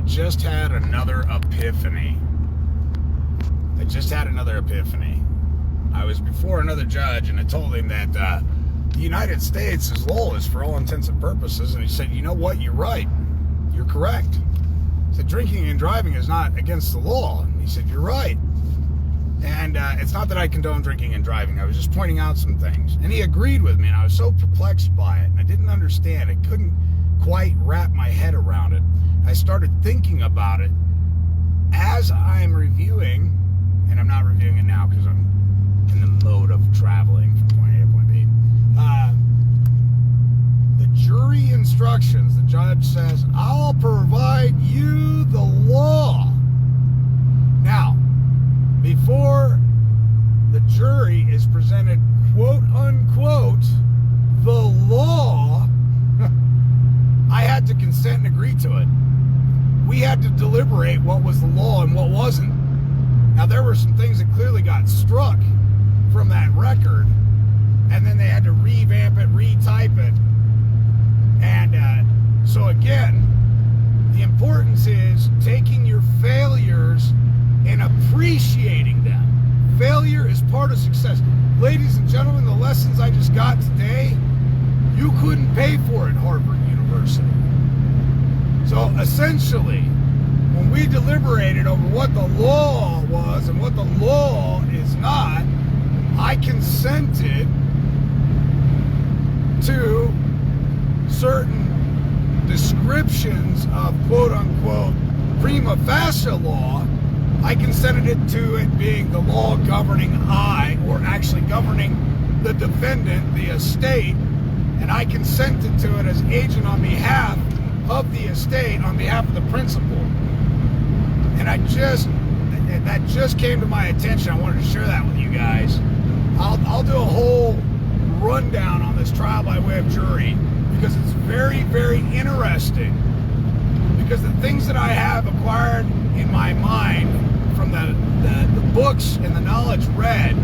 just had another epiphany. I was before another judge, and I told him that the United States is lawless for all intents and purposes, and he said, you know what, you're right. You're correct. He said, drinking and driving is not against the law. And he said, you're right. And it's not that I condone drinking and driving. I was just pointing out some things. And he agreed with me, and I was so perplexed by it, and I didn't understand. I couldn't quite wrap my head around it. I started thinking about it as I'm reviewing, and I'm not reviewing it now because I'm in the mode of traveling from point A to point B. The jury instructions, the judge says, I'll provide you the law. Now, before the jury is presented, quote unquote, the law, I had to consent and agree to it. We had to deliberate what was the law and what wasn't. Now, there were some things that clearly got struck from that record, and then they had to revamp it, retype it. And so again, the importance is taking your failures and appreciating them. Failure is part of success. Ladies and gentlemen, the lessons I just got today, you couldn't pay for at Harvard University. So essentially, when we deliberated over what the law was and what the law is not, I consented to certain descriptions of quote-unquote prima facie law. I consented to it being the law governing or actually governing the defendant, the estate, and I consented to it as agent on behalf of the estate, on behalf of the principal. And that just came to my attention. I wanted to share that with you guys. I'll do a whole rundown on this trial by way of jury because it's very, very interesting. Because the things that I have acquired in my mind from the books and the knowledge read,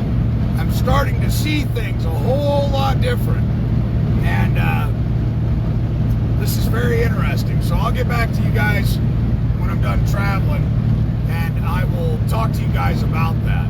I'm starting to see things a whole lot different. And this is very interesting. So I'll get back to you guys when I'm done traveling, and I will talk to you guys about that.